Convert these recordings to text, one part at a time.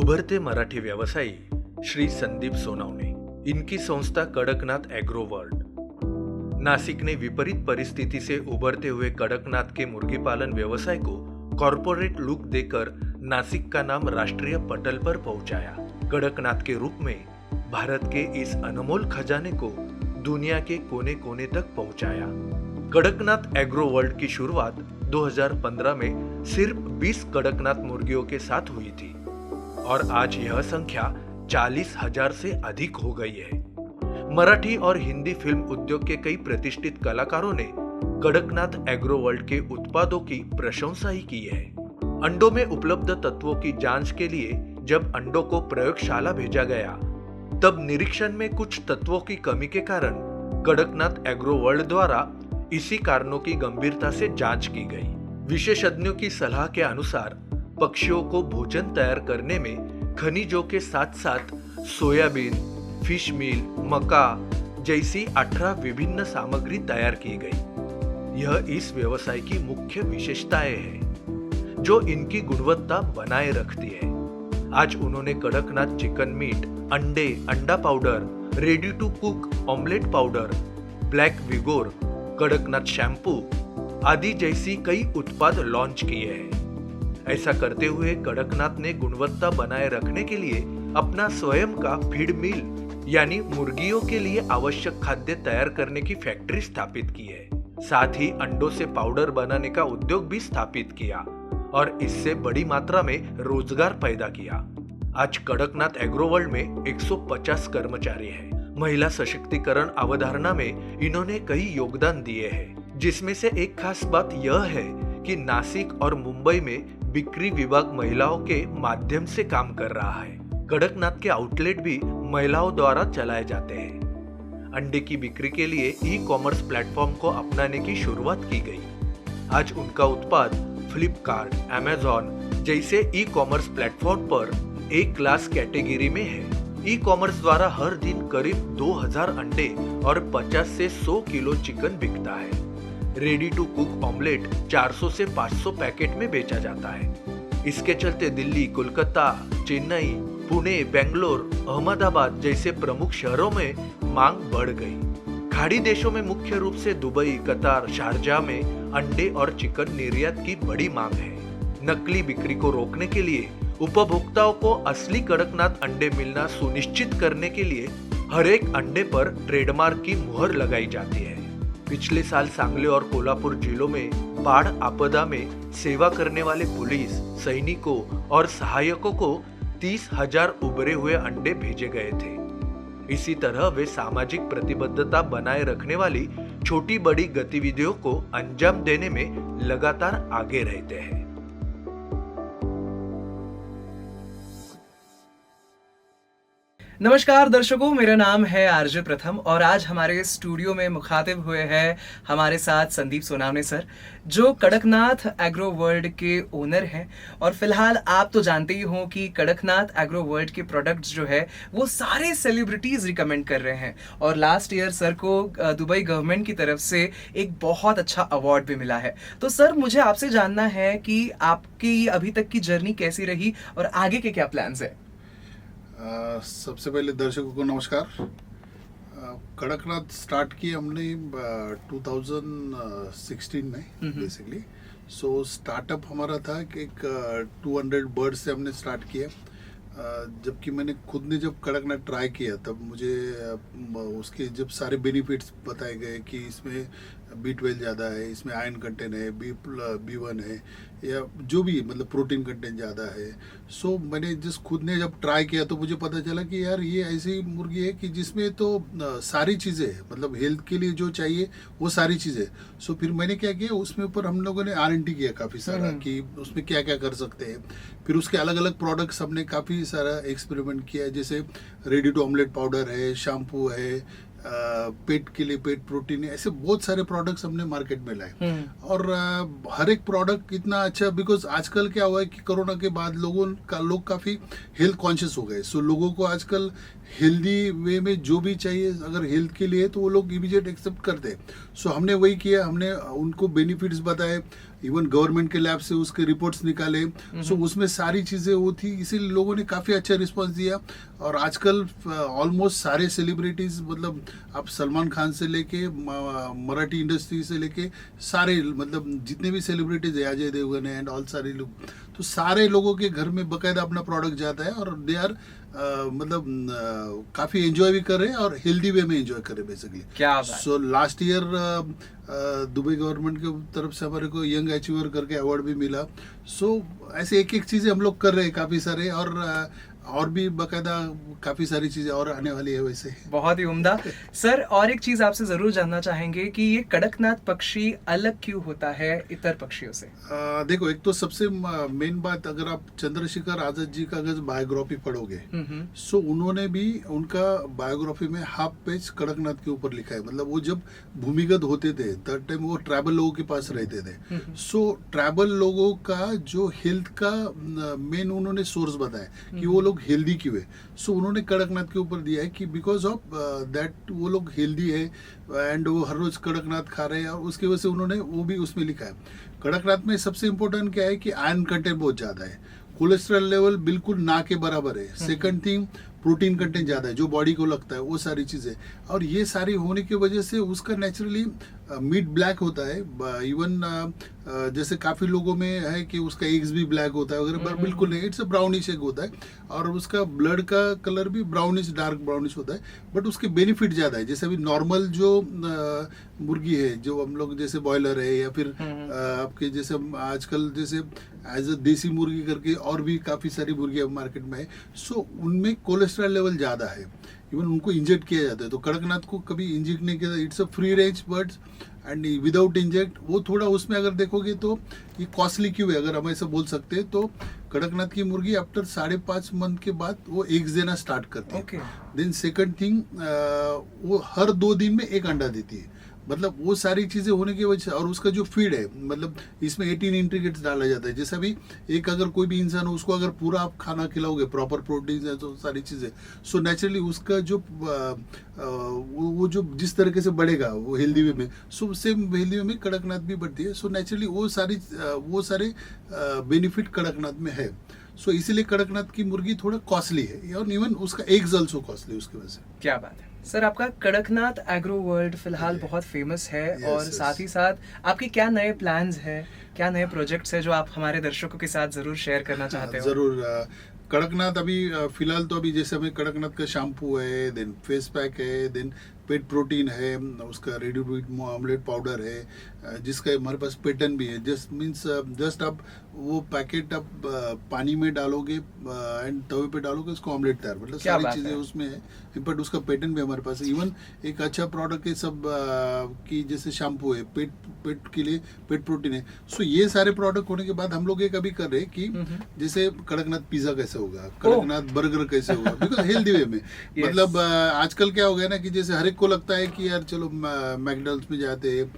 उभरते मराठी व्यवसायी श्री संदीप सोनावणे, इनकी संस्था कड़कनाथ एग्रो वर्ल्ड। नासिक ने विपरीत परिस्थिति से उभरते हुए कड़कनाथ के मुर्गी पालन व्यवसाय को कॉरपोरेट लुक देकर नासिक का नाम राष्ट्रीय पटल पर पहुंचाया। कड़कनाथ के रूप में भारत के इस अनमोल खजाने को दुनिया के कोने कोने तक पहुंचाया। कड़कनाथ एग्रो वर्ल्ड की शुरुआत 2015 में सिर्फ 20 कड़कनाथ मुर्गियों के साथ हुई थी और आज यह संख्या 40,000 से अधिक हो गई है। मराठी और हिंदी फिल्म उद्योग के कई प्रतिष्ठित कलाकारों ने कड़कनाथ एग्रो वर्ल्ड के उत्पादों की प्रशंसा ही की है। अंडों में उपलब्ध तत्वों की जांच के लिए जब अंडों को प्रयोगशाला भेजा गया, तब निरीक्षण में कुछ तत्वों की कमी के कारण कड़कनाथ एग्रो वर्ल्ड द्वारा इसी कारणों की गंभीरता से जांच की गई। विशेषज्ञों की सलाह के अनुसार पक्षियों को भोजन तैयार करने में खनिजों के साथ साथ सोयाबीन, फिश मील, मक्का जैसी 18 विभिन्न सामग्री तैयार की गई। यह इस व्यवसाय की मुख्य विशेषताएं हैं जो इनकी गुणवत्ता बनाए रखती है। आज उन्होंने कड़कनाथ चिकन मीट, अंडे, अंडा powder, ready to cook omelette powder, black vigour, Kadaknath shampoo आदि जैसी कई उत्पाद लॉन्च किए हैं। ऐसा करते हुए कड़कनाथ ने गुणवत्ता बनाए रखने के लिए अपना स्वयं का फीड मिल यानी मुर्गियों के लिए आवश्यक खाद्य तैयार करने की फैक्ट्री स्थापित की है। साथ ही अंडों से पाउडर बनाने का उद्योग भी स्थापित किया और इससे बड़ी मात्रा में रोजगार पैदा किया। आज कड़कनाथ एग्रो वर्ल्ड में 150 कर्मचारी हैं। महिला सशक्तिकरण अवधारणा में इन्होंने कई योगदान दिए हैं, जिसमें से एक खास बात यह है कि नासिक और मुंबई में बिक्री विभाग महिलाओं के माध्यम से काम कर रहा है। कड़कनाथ के आउटलेट भी महिलाओं द्वारा चलाए जाते हैं। अंडे की बिक्री के लिए ई कॉमर्स प्लेटफॉर्म को अपनाने की शुरुआत की गई। आज उनका उत्पाद फ्लिपकार्ट, अमेजॉन जैसे ई कॉमर्स प्लेटफॉर्म पर ए क्लास कैटेगरी में है। ई कॉमर्स द्वारा हर दिन करीब 2000 अंडे और 50 से 100 किलो चिकन बिकता है। रेडी टू कुक ऑमलेट 400 से 500 पैकेट में बेचा जाता है। इसके चलते दिल्ली, कोलकाता, चेन्नई, पुणे, बेंगलोर, अहमदाबाद जैसे प्रमुख शहरों में मांग बढ़ गई। खाड़ी देशों में मुख्य रूप से दुबई, कतार, शारजाह में अंडे और चिकन निर्यात की बड़ी मांग है। नकली बिक्री को रोकने के लिए उपभोक्ताओं को असली कड़कनाथ अंडे मिलना सुनिश्चित करने के लिए हर एक अंडे पर ट्रेडमार्क की मुहर लगाई जाती है। पिछले साल सांगली और कोल्हापुर जिलों में बाढ़ आपदा में सेवा करने वाले पुलिस, सैनिकों और सहायकों को 30,000 उबरे हुए अंडे भेजे गए थे। इसी तरह वे सामाजिक प्रतिबद्धता बनाए रखने वाली छोटी बड़ी गतिविधियों को अंजाम देने में लगातार आगे रहते हैं। नमस्कार दर्शकों, मेरा नाम है आरजे प्रथम और आज हमारे स्टूडियो में मुखातिब हुए हैं हमारे साथ संदीप सोनावणे सर, जो कड़कनाथ एग्रो वर्ल्ड के ओनर हैं। और फिलहाल आप तो जानते ही हो कि कड़कनाथ एग्रो वर्ल्ड के प्रोडक्ट्स जो है वो सारे सेलिब्रिटीज रिकमेंड कर रहे हैं और लास्ट ईयर सर को दुबई गवर्नमेंट की तरफ से एक बहुत अच्छा अवार्ड भी मिला है। तो सर, मुझे आपसे जानना है कि आपकी अभी तक की जर्नी कैसी रही और आगे के क्या प्लान्स है। सबसे पहले दर्शकों को नमस्कार। कड़कनाथ स्टार्ट की हमने 2016 में बेसिकली। सो स्टार्टअप हमारा था कि एक 200 बर्ड से हमने स्टार्ट किया। जबकि मैंने खुद ने जब कड़कनाथ ट्राई किया तब मुझे उसके जब सारे बेनिफिट्स बताए गए कि इसमें B12 ज़्यादा है, इसमें आयरन कंटेंट है, B1 है या जो भी मतलब प्रोटीन कंटेंट ज़्यादा है। सो मैंने जिस खुद ने जब ट्राई किया तो मुझे पता चला कि यार ये ऐसी मुर्गी है कि जिसमें तो सारी चीज़ें हैं, मतलब हेल्थ के लिए जो चाहिए वो सारी चीज़ें। सो फिर मैंने क्या किया, उसमें ऊपर हम लोगों ने R&D किया काफ़ी सारा कि उसमें क्या क्या कर सकते हैं। फिर उसके अलग अलग प्रोडक्ट्स हमने काफ़ी सारा एक्सपेरिमेंट किया, जैसे रेडी टू ऑमलेट पाउडर है, शैम्पू है, पेट के लिए पेट प्रोटीन है, ऐसे बहुत सारे प्रोडक्ट्स हमने मार्केट में लाए। और हर एक प्रोडक्ट इतना अच्छा, बिकॉज आजकल क्या हुआ है कि कोरोना के बाद लोग काफ़ी हेल्थ कॉन्शियस हो गए। सो लोगों को आजकल हेल्दी वे में जो भी चाहिए अगर हेल्थ के लिए तो वो लोग इमीडिएट एक्सेप्ट करते हैं। सो हमने वही किया, हमने उनको बेनिफिट्स बताए। इवन गवर्नमेंट के लैब से उसके रिपोर्ट्स निकाले, सो उसमें सारी चीज़ें वो थी, इसीलिए लोगों ने काफ़ी अच्छा रिस्पॉन्स दिया। और आजकल ऑलमोस्ट सारे सेलिब्रिटीज़, मतलब आप सलमान खान से लेके मराठी इंडस्ट्री से लेके सारे, मतलब जितने भी सेलिब्रिटीज़ है, अजय देवगन है एंड ऑल, सारे लोग, तो सारे लोगों के घर में बकायदा अपना प्रोडक्ट जाता है और दे आर मतलब काफ़ी एंजॉय भी कर रहे हैं और हेल्दी वे में एंजॉय कर रहे हैं बेसिकली। क्या बात। So last year Dubai government की तरफ से हमारे को यंग अचीवर करके अवार्ड भी मिला। सो ऐसे एक एक चीज़ें हम लोग कर रहे हैं काफ़ी सारे, और भी बाकायदा काफ़ी सारी चीज़ें और आने वाली है वैसे। बहुत ही उम्दा। सर, और एक चीज आपसे जरूर जानना चाहेंगे कि ये कड़कनाथ पक्षी अलग क्यों होता है इतर पक्षियों से? देखो, एक तो सबसे मेन बात, अगर आप चंद्रशेखर आजाद जी का अगर बायोग्राफी पढ़ोगे, सो उन्होंने भी उनका बायोग्राफी में हाफ पेज कड़कनाथ के ऊपर लिखा है। मतलब वो जब भूमिगत होते थे तब टाइम वो ट्राइबल लोगों के पास रहते थे। सो ट्राइबल लोगों का जो हेल्थ का मेन उन्होंने सोर्स बताया कि वो लोग हेल्दी क्यों है। सो उन्होंने कड़कनाथ के ऊपर दिया है कि बिकॉज ऑफ दैट वो लोग हेल्दी है एंड वो हर रोज कड़कनाथ खा रहे हैं, और उसकी वजह से उन्होंने वो भी उसमें लिखा है। कड़कनाथ में सबसे इम्पोर्टेंट क्या है कि आयरन कंटेंट बहुत ज्यादा है, कोलेस्ट्रॉल लेवल बिल्कुल ना के बराबर है। सेकंड थिंग, प्रोटीन कंटेंट ज्यादा है जो बॉडी को लगता है, वो सारी चीजें, और ये सारी होने की वजह से उसका नेचुरली मीट ब्लैक होता है। इवन जैसे काफी लोगों में है कि उसका एग्स भी ब्लैक होता है वगैरह, बिल्कुल नहीं, इट्स अ ब्राउनिश एग होता है और उसका ब्लड का कलर भी ब्राउनिश, डार्क ब्राउनिश होता है, बट उसके बेनिफिट ज्यादा है। जैसे अभी नॉर्मल जो मुर्गी है, जो हम लोग जैसे बॉयलर है या फिर आपके जैसे आजकल जैसे एज अ देसी मुर्गी करके और भी काफी सारी मुर्गियां मार्केट में है, सो उनमें कोलेस्ट्रॉल लेवल ज्यादा है, इवन उनको इंजेक्ट किया जाता है। तो कड़कनाथ को कभी इंजेक्ट नहीं किया, it's a free range birds and without inject. वो थोड़ा उसमें अगर देखोगे तो ये कॉस्टली क्यों है, अगर हम ऐसा बोल सकते हैं, तो कड़कनाथ की मुर्गी आफ्टर 5.5 मंथ के बाद वो एग्स देना स्टार्ट करती है। देन सेकंड थिंग, वो हर 2 दिन में एक अंडा देती है। मतलब वो सारी चीजें होने की वजह से, और उसका जो फीड है, मतलब इसमें 18 इंट्रीग्रेट्स डाला जाता है। जैसे अभी एक अगर कोई भी इंसान हो, उसको अगर पूरा आप खाना खिलाओगे, प्रॉपर प्रोटीन है, तो सारी चीजें, सो नेचुरली उसका जो वो जो जिस तरीके से बढ़ेगा वो हेल्दी वे में, सो सेम हेल्दी वे में कड़कनाथ भी बढ़ती है। सो नेचुरली वो सारे बेनिफिट कड़कनाथ में है। सो इसीलिए कड़कनाथ की मुर्गी थोड़ा कॉस्टली है, और इवन उसका एग्स ऑल्सो कॉस्टली उसकी वजह से। क्या बात है सर, आपका कड़कनाथ एग्रो वर्ल्ड फिलहाल बहुत फेमस है, और साथ ही साथ आपके क्या नए प्लान्स हैं, क्या नए प्रोजेक्ट्स हैं जो आप हमारे दर्शकों के साथ जरूर शेयर करना चाहते हो? जरूर। कड़कनाथ अभी फिलहाल तो अभी जैसे हमें कड़कनाथ का शैम्पू है, देन फेस पैक है, देन पेट प्रोटीन है, उसका ready to eat omelette powder है, जिसका हमारे पास पेटर्न भी है। जस्ट मीन्स जस्ट आप वो पैकेट आप पानी में डालोगे एंड तवे पे डालोगे, उसको ऑमलेट तैयार, मतलब सारी चीजें उसमें है। बट उसका पेटर्न भी हमारे पास है। इवन एक अच्छा प्रोडक्ट है सब की, जैसे शैम्पू है, पेट के लिए पेट प्रोटीन है। सो ये सारे प्रोडक्ट होने के बाद हम लोग एक अभी कर रहे हैं कि जैसे कड़कनाथ पिज्जा कैसे होगा, कड़कनाथ बर्गर कैसे होगा, बिकॉज हेल्दी वे में। मतलब आजकल क्या हो गया ना कि जैसे हर एक को लगता है कि यार चलो मैकडॉनल्ड्स में जाते हैं,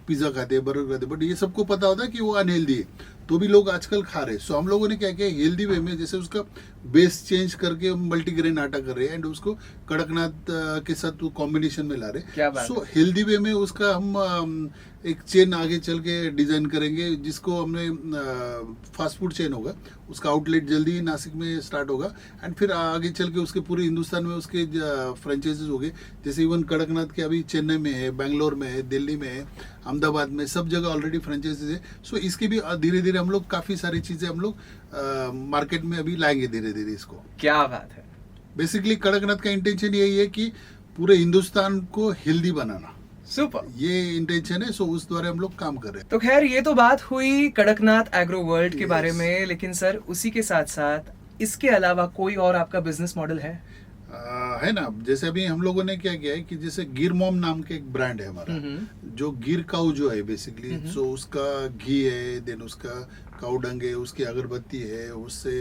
पिज्जा खाते हैं, बर्गर खाते हैं, बट ये सबको पता होता है कि वो अनहेल्दी है, तो भी लोग आजकल खा रहे हैं। सो हम लोगों ने क्या किया, हेल्दी वे में जैसे उसका बेस चेंज करके मल्टीग्रेन आटा कर रहे हैं एंड उसको कड़कनाथ के साथ कॉम्बिनेशन में ला रहे हैं। सो हेल्दी वे में उसका हम एक चेन आगे चल के डिजाइन करेंगे, जिसको हमने फास्ट फूड चेन होगा, उसका आउटलेट जल्दी ही नासिक में स्टार्ट होगा एंड फिर आगे चल के उसके पूरे हिंदुस्तान में उसके फ्रेंचाइजीज हो गए। जैसे इवन कड़कनाथ के अभी चेन्नई में है, बेंगलोर में है, दिल्ली में है, अहमदाबाद में, सब जगह ऑलरेडी फ्रेंचाइजीज है। सो इसकी भी धीरे धीरे हम लोग काफी सारी चीजें हम लोग मार्केट में अभी लाएंगे धीरे धीरे इसको। क्या बात है। बेसिकली कड़कनाथ का इंटेंशन यही है कि पूरे हिंदुस्तान को हेल्दी बनाना, सुपर, ये इंटेंशन है। सो उस द्वारा हम लोग काम कर रहे हैं। तो खैर ये तो बात हुई कड़कनाथ एग्रो वर्ल्ड के बारे में, लेकिन सर उसी के साथ साथ इसके अलावा कोई और आपका बिजनेस मॉडल है? है ना, जैसे अभी हम लोगों ने क्या किया है कि जैसे गिर मॉम नाम के एक ब्रांड है हमारा, जो गिर काऊ जो है बेसिकली, सो उसका घी है, देन उसका काऊ डंग है, उसकी अगरबत्ती है, उससे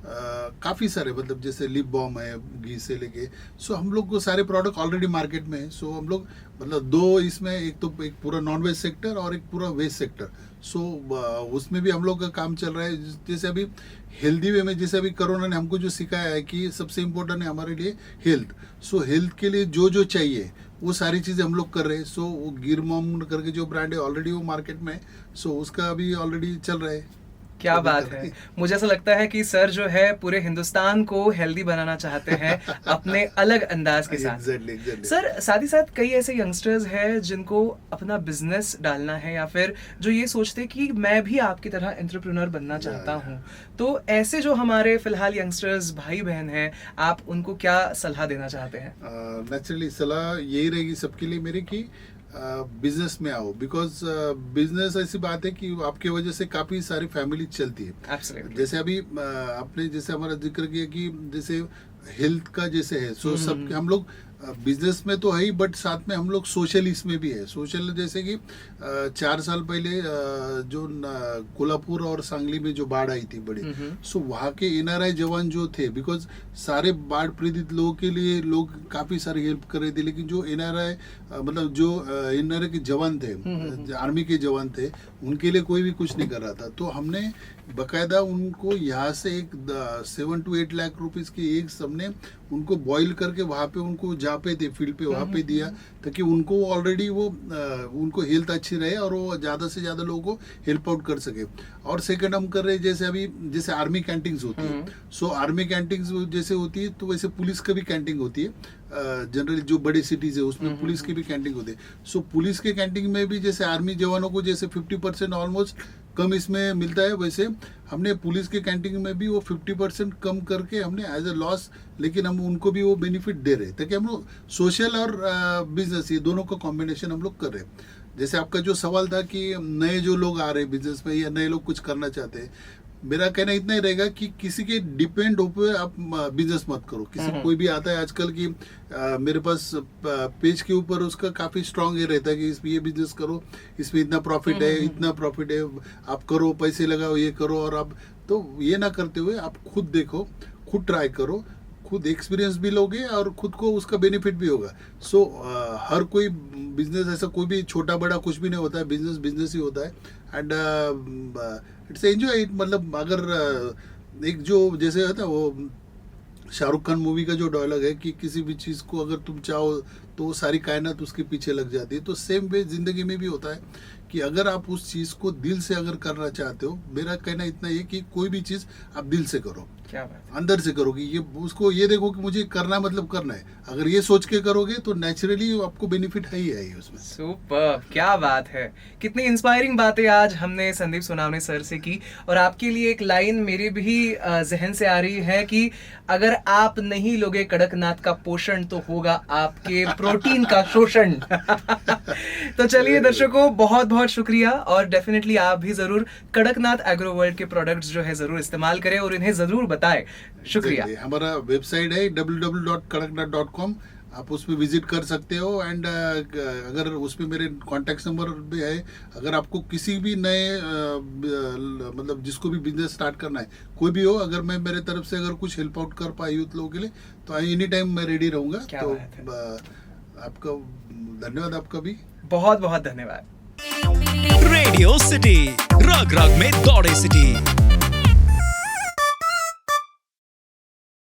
काफ़ी सारे, मतलब जैसे लिप बाम है घी से लेके, सो हम लोग को सारे प्रोडक्ट ऑलरेडी मार्केट में है। सो हम लोग मतलब दो इसमें, एक तो एक पूरा नॉन वेज सेक्टर और एक पूरा वेज सेक्टर, सो उसमें भी हम लोग का काम चल रहा है। जैसे अभी हेल्दी वे में, जैसे अभी कोरोना ने हमको जो सिखाया है कि सबसे इम्पोर्टेंट है हमारे लिए हेल्थ। सो हेल्थ के लिए जो जो चाहिए वो सारी चीज़ें हम लोग कर रहे हैं। सो वो गिर मॉम करके जो ब्रांड है ऑलरेडी वो मार्केट में है, सो उसका अभी ऑलरेडी चल रहा है। क्या तो बात है। मुझे ऐसा लगता है कि सर जो है पूरे हिंदुस्तान को हेल्दी बनाना चाहते हैं अपने अलग अंदाज के साथ। एग्जैक्टली सर साथ ही साथ कई ऐसे यंगस्टर्स हैं जिनको अपना बिजनेस डालना है या फिर जो ये सोचते हैं कि मैं भी आपकी तरह एंटरप्रेन्योर बनना चाहता हूँ, तो ऐसे जो हमारे फिलहाल यंगस्टर्स भाई बहन हैं, आप उनको क्या सलाह देना चाहते हैं? नेचुरली सलाह यही रहेगी सबके लिए मेरी कि बिजनेस में आओ, बिकॉज बिजनेस ऐसी बात है कि आपके वजह से काफ़ी सारी फैमिली चलती है। Absolutely. जैसे अभी आपने जैसे हमारा जिक्र किया कि जैसे हेल्थ का जैसे है, सो सब हम लोग बिजनेस में तो है ही, बट साथ में हम लोग सोशल इसमें भी है। सोशल जैसे कि 4 साल पहले जो कोल्हापुर और सांगली में जो बाढ़ आई थी बड़ी, सो वहाँ के एनआरआई जवान जो थे, बिकॉज सारे बाढ़ पीड़ित लोगों के लिए लोग काफ़ी सारी हेल्प कर रहे थे, लेकिन जो एनआरआई मतलब जो एनआरआई के जवान थे, आर्मी के जवान थे, उनके लिए कोई भी कुछ नहीं कर रहा था। तो हमने बकायदा उनको यहाँ से एक 7 to 8 लाख रुपीस की एक सबने उनको बॉईल करके वहाँ पे उनको जहाँ पे थे फील्ड पे वहाँ पे दिया, ताकि उनको ऑलरेडी वो उनको हेल्थ अच्छी रहे और वो ज़्यादा से ज़्यादा लोगों को हेल्प आउट कर सके। और सेकंड हम कर रहे हैं जैसे अभी जैसे आर्मी कैंटीन्स होती है, सो आर्मी कैंटीन्स जैसे होती है तो वैसे पुलिस का भी कैंटीन होती है। जनरली जो बड़े सिटीज है उसमें पुलिस की भी कैंटीन होती है। सो पुलिस के कैंटीन में भी जैसे आर्मी जवानों को जैसे 50% ऑलमोस्ट कम इसमें मिलता है, वैसे हमने पुलिस के कैंटीन में भी वो 50% कम करके हमने एज अ लॉस, लेकिन हम उनको भी वो बेनिफिट दे रहे हैं, ताकि हम लोग सोशल और बिजनेस ये दोनों का कॉम्बिनेशन हम लोग कर रहे हैं। जैसे आपका जो सवाल था कि नए जो लोग आ रहे हैं बिजनेस में या नए लोग कुछ करना चाहते हैं, मेरा कहना इतना ही रहेगा कि किसी के डिपेंड होकर आप बिजनेस मत करो। किसी कोई भी आता है आजकल की मेरे पास पेज के ऊपर उसका काफ़ी स्ट्रांग ये रहता है कि इसमें ये बिजनेस करो, इसमें इतना प्रॉफिट है, इतना प्रॉफिट है, आप करो, पैसे लगाओ, ये करो। और आप तो ये ना करते हुए आप खुद देखो, खुद ट्राई करो, खुद एक्सपीरियंस भी लोगे और खुद को उसका बेनिफिट भी होगा। सो हर कोई बिजनेस ऐसा कोई भी छोटा बड़ा कुछ भी नहीं होता है, बिजनेस बिजनेस ही होता है। And it's enjoy it. मतलब अगर एक जो जैसे होता है वो शाहरुख खान मूवी का जो डायलॉग है कि किसी भी चीज़ को अगर तुम चाहो तो सारी कायनात उसके पीछे लग जाती है, तो सेम वे जिंदगी में भी होता है कि अगर आप उस चीज़ को दिल से अगर करना चाहते हो, मेरा कहना इतना ही है कि कोई भी चीज़ आप दिल से करो, क्या बात है। अंदर से करोगे, ये उसको ये देखो कि मुझे करना मतलब करना है। अगर ये सोच के करोगे तो नेचुरली आपको बेनिफिट है ही है उसमें। सुपर, क्या बात है। कितनी इंस्पायरिंग बातें आज हमने संदीप सोनावने सर से की। और आपके लिए एक लाइन मेरे भी जहन से आ रही है कि अगर आप नहीं लोगे कड़कनाथ का पोषण तो होगा आपके प्रोटीन का शोषण। तो चलिए दर्शकों, बहुत बहुत शुक्रिया। और डेफिनेटली आप भी जरूर कड़कनाथ एग्रो वर्ल्ड के प्रोडक्ट्स जो है जरूर इस्तेमाल करें और इन्हें जरूर बताएं। शुक्रिया। हमारा वेबसाइट है www.kadaknath.com, आप उसमें विजिट कर सकते हो। एंड अगर उसमें मेरे कॉन्टैक्ट नंबर भी है, अगर आपको किसी भी नए मतलब जिसको भी बिजनेस स्टार्ट करना है, कोई भी हो, अगर मैं मेरे तरफ से अगर कुछ हेल्प आउट कर पाई यूथ लोगों के लिए तो एनी टाइम मैं रेडी रहूँगा। तो आपका धन्यवाद, आपका भी बहुत बहुत धन्यवाद। रेडियो सिटी रग रग में दौड़े सिटी।